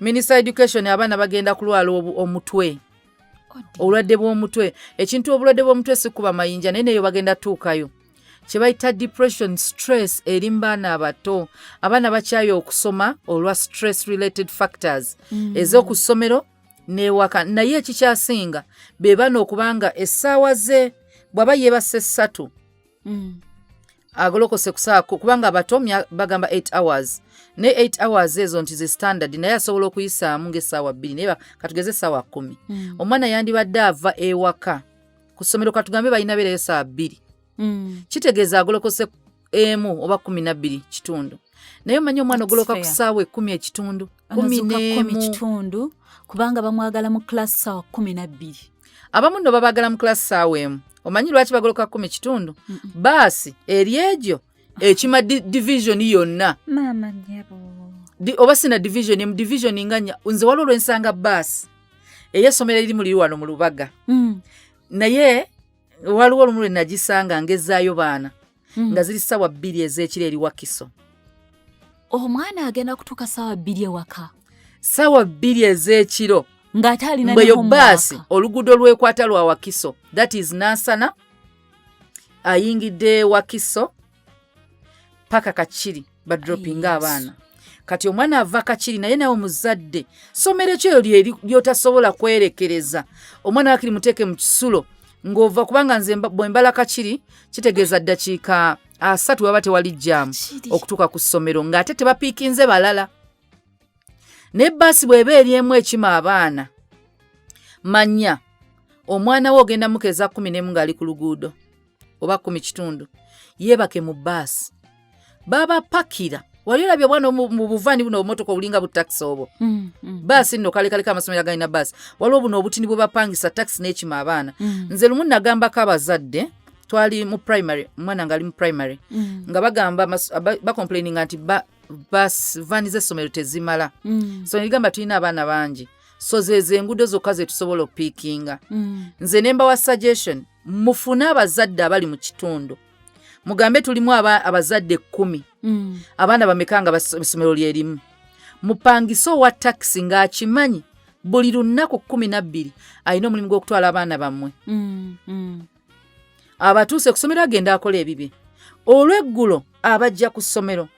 minister education abaana bagenda kulwala omutwe obulwadde bw'omutwe ekintu obulwadde bw'omutwe sikuba mayinja naye neyo bagenda tuukayo kye bayita depression stress eri mu baana abato abaana bakyayo okusoma olwa stress related factors ez'okusomero newaka naye ekikyasinga be bano okubanga essaawa ze bw'aba yeebase 3 agolokose kusaawa kubanga abato bagamba 8 hours ne 8 hours ezo nti zi standard naye asobola okuyisaamu ng'essaawa 2 naye katugeze essaawa 10 omwana yandibadde ava ewaka ku ssomero katugambe balina beereyo essaawa 2 kitegeeza agolokose 1 oba 12 kitundu naye omanyi omwana ogoloka ku ssaawa 10 ekitundu 11 kubanga bamwagala mu class ssaawa 12 abamu nno babagala mu class ssaawa 1 omanyi lwaki bagoloka 10 ekitundu baasi eri egyo ekima division yonna maama nyabo oba sina division mu division nganya nze waliwo lwensanga baasi ey'essomero eriri muli wano mu Lubaga naye waliwo olumu lwe nagisanga ngezaayo baana nga ziri ssaawa 2 ez'ekiro eri Wakiso omwana agenda kutuuka ssaawa 2 ewaka ssaawa 2 ez'ekiro ng'ate alina mbweyo baasi oluguudo lwekwata lwa Wakiso that is Nansana ayingidde Wakiso paka Kakiri badropinga abaana kati omwana ava Kakiri naye nawe omuzadde somero ekyo lyotasobola kwerekereza omwana wakiri muteeke mu kisulo ng'ova kubanga nze bwe mbala Kakiri kitegeeza ddakiika 3 waba tewali jaamu okutuuka ku ssomero ng'ate tebapiikinze balala ne bbaasi bw'eba eryemu ekima abaana manya omwana we ogenda mukeeza 11 ng'ali ku luguudo oba 10 kitundu yeebake mu bbaasi babapakira wali olabye bwana mu buvaani buno obumotoka obulinga butakisi obwo bbaasi nno kalekaleka amasomero agalina bbaasi waliwo buno obutini bwe bapangisa takisi n'ekima abaana nze lumu nagambako abazadde twali mu primary omwana ng'ali mu primary nga bagamba bakomplaininga nti bus vaani z'essomero tezimala so nigamba tulina abaana bangi so zezo enguudo zokka ze tusobola opiikinga nze ne mbawa suggestion mufune abazadde abali mu kitundu mugambe tulimu abazadde 10 abaana bameka nga essomero lyerimu mupangise owa takisi ng'akimanyi buli lunaku 12 alina omulimu gw'okutwala abaana bammwe abatuuse ku ssomero agenda akola ebibi olw'eggulo abajja ku ssomero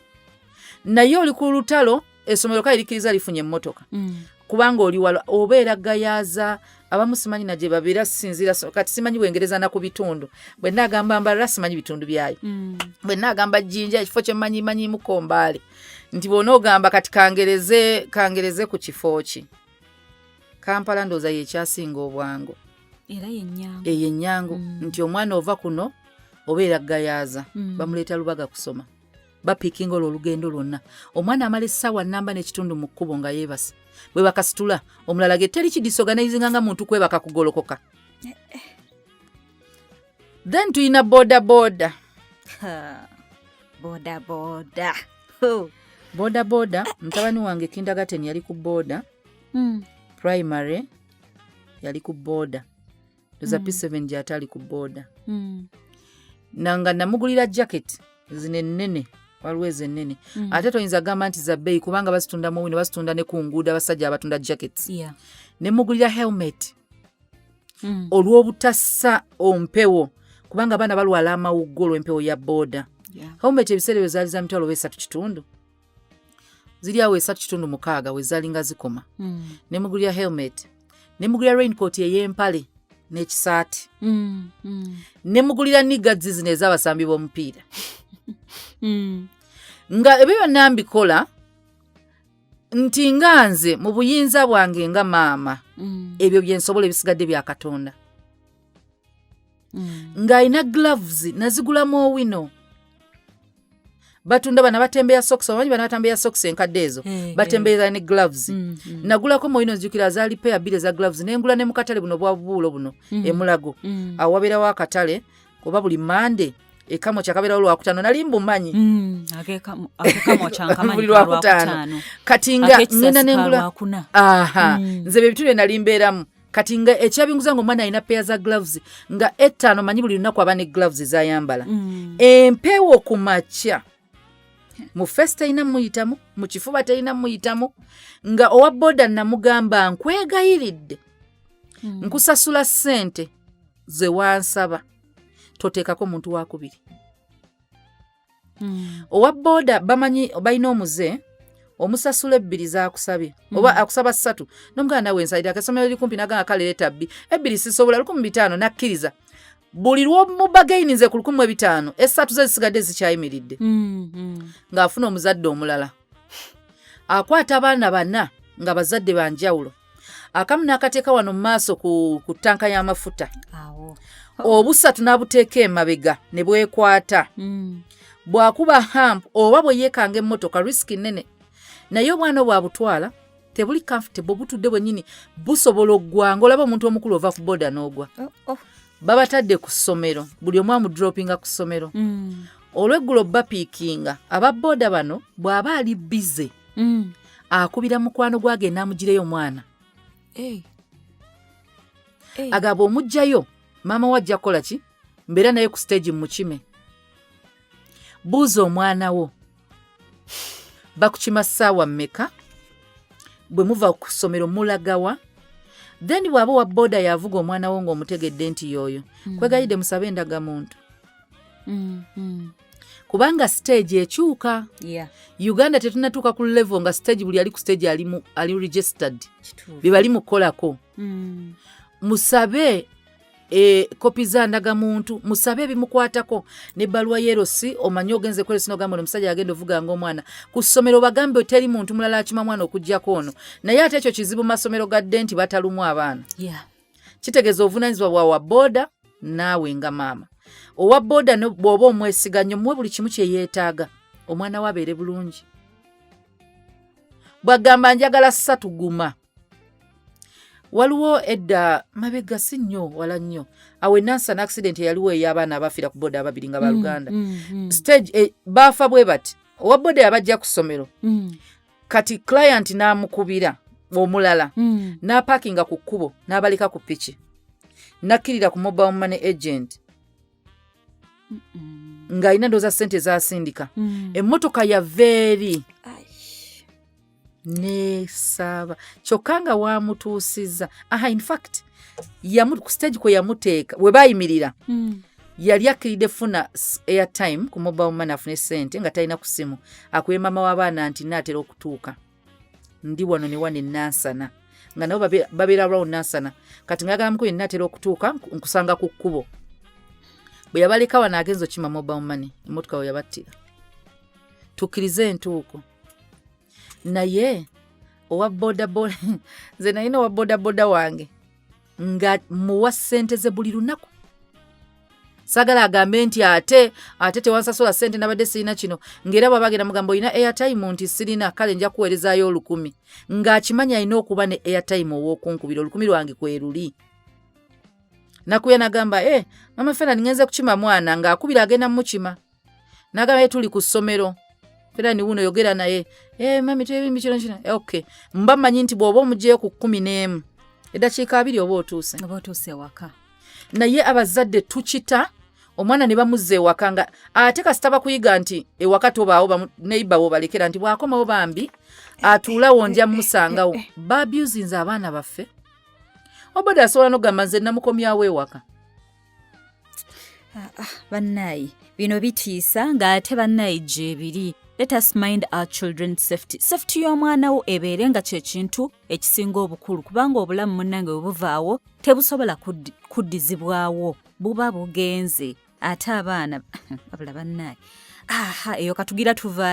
naye oli ku lutalo essomero kale likiriza lifunye emmotoka kubanga oli wala obeera gayaaza abamu simanyi na gye babeera sinzira kati simanyi Bwengereza na ku bitundu bwe nagamba Mbarara simanyi bitundu byayo bwe nagamba Jjinja ekifo kye manyi Mukombaale nti bw'onoogamba kati kangereze ku kifo ki Kampala ndooza yekyasinga obwangu era yenyangu nti omwana ova kuno obeera gayaaza bamuleeta Lubaga kusoma bapiikinga olugendo lwonna omwana amala essaawa nnamba n'ekitundu mu kkubo nga yeebase bwe bakasitula omulala ge teri kidisorganizinga nga muntu kwebaka kugolokoka then tuyina boda mutabani wange kindergarten yali ku boda primary yali ku boda doza P7 gyate ali ku boda nanga namugulira jacket zine nnene waliwo ezennene ate toyinza gamba nti za bbeeyi kubanga bazitunda mu wino bazitunda ne ku nguudo abasajja abatunda jackets ne mugulira helmet olw'obutassa ompewo kubanga abaana balwala amawuggo olw'empewo ya booda helmet ebiseera byo zaali za mitwalo oba 3 kitundu ziri awo 3 kitundu 6 we zaali nga zikoma ne mugulira helmet ne mugulira raincoat ey'empale n'ekisaati ne mugulira nigazi zino ez'abasambi b'omupiira nga ebyo byonna mbikola nti nga nze mu buyinza bwange nga maama ebyo bye nsobola ebisigadde bya Katonda ng'alina gloves nazigulamu owino batunda bana batembeya socks omanyi bana batembeya socks enkadde ezo batembeeza ne gloves nagulako moyino nzijukira zaali pair bbiri za gloves nengula ne mukatale buno bwa buulo buno emulago awo wabeerawo akatale kuba buli mande ekamo kyakabeerawo lwakutaano nali mbumanyi buli lwakutaano kati nga ngenda nengula nze bye bitule nali mbeeramu kati nga ekyabinguza ng'omwana alina pair za gloves nga 5 manyi buli lunaku aba ne gloves zayambala empewo ku makya mu fesi talina muyitamu mu kifuba talina muyitamu nga owa boda namugamba nkwegayiridde nkusasula ssente ze wansaba toteekako muntu wakubiri owa boda bamanyi balina omuze omusasula 2 zakusabye oba akusaba 3 nomugana nawe nsalira akasomero liri kumpi naganga kale leeta 2 sisobola 1500 nakkiriza buli lw'omubagaini nze ku 1500 3 ze zisigadde zikyayimiridde ng'afuna omuzadde omulala akwata abaana 4 nga bazadde banjawulo akamu n'akateeka wano mu maaso ku ttanka y'amafuta obusatu n'abuteeka emabega ne bwekwata bw'akuba hamp oba bwe yeekanga emmotoka risiki nnene naye obwana bwabutwala tebuli comfortable butudde bwennyini busobola oggwanga olaba omuntu omukulu ova ku boda n'ogwa babatadde ku ssomero buli omu amudropinga ku ssomero olw'eggulo bapiikinga aba boda bano bw'aba ali bize akubira mukwano gwagenda amugireyo omwana agamba omugjayo maama wajja kukola ki mbeera naye ku stage mukime buuza omwana wo bakukima ssaawa mmeka bwe muva ku ssomero mulagawa then bw'aba wa boda yavuga omwana wo ng'omutegedde nti yooyo kwegayidde musabe endagamuntu kubanga stage ekyuka Uganda tetunatuuka ku level nga stage buli ali ku stage ali registered bye bali mukolako musabe kopi za ndagamuntu musabe bimukwatako ne balwa yerosi omanyi ogenze kwele sino gambo omusajja agenda ovuga ng'omwana ku ssomero bagambe teri muntu mulala akima mwana okujjako ono naye ate ekyo kizibu masomero gadde nti batalumu abaana kitegeeza obuvunaanyizibwa bwa boda naawe nga maama owa boda bw'oba omwesiganyo muwe buli kimu kye yeetaaga omwana we abeere bulungi bw'agamba njagala 3 guma waliwo edda mabega si nnyo wala nnyo awe nansana accident yaliwo ey'abaana abafiira ku boda 2 nga baluganda stage baafa bwe bati owa boda yabajja ku ssomero kati client n'amukubira omulala n'apakinga ku kkubo n'abaleka ku piki nakkirira ku mobile money agent ng'alina ndooza ssente zasindika emmotoka ya veeri neesaba kyokka nga waamutuusizza in fact ku stage kwe yamuteeka we baayimirira yali akkiridde funa airtime ku mobile money afune ssente nga talina ku simu akuye maama w'abaana nti naatera okutuuka ndi wano ne wane nansana nga nabo babeera round nansana kati ngayagala mukuye naatera okutuuka nkusanga ku kkubo bwe yabaleka wano agenza okima mobile money emmotoka we yabattira tukkirize entuuko naye owa bodaboda nze nalina owa bodaboda wange nga muwa ssente ze buli lunaku sagala agambe nti ate tewansasula ssente nabadde sirina kino ng'era bw'abagenda mugamba olina airtime nti sirina kale nja kuweerezaayo 10,000 ng'akimanya alina okuba ne airtime ow'okunkubira 10,000 lwange kwe luli nakuya nagamba mama fena ningenze kukima mwana ng'akubira agenda mukima nagamba tuli ku ssomero fera ni wuno yogera naye mami tebimbi kino okay mba manyi nti bw'oba omugyeyo ku 11 eddakiika 2 oba otuuse waka naye abazadde tukita omwana ne bamuzza ewaka nga ate kasita bakuyiga nti ewaka tobaawo neighbor wo balekera nti bwakomawo bambi atuulawo nja musangawo babusinze abaana baffe oboda asobola n'ogamba nze namukomyawo ewaka bannayi bino bitiisa ng'ate bannayi gyebiri. Let us mind our children's safety. Safety y'omwana wo ebeere nga kye kintu ekisinga obukulu kubanga obulamu munnange bwe buvaawo tebusobola kuddizibwawo buba bugenze ate abaana babula bannaye eyo katugira tuva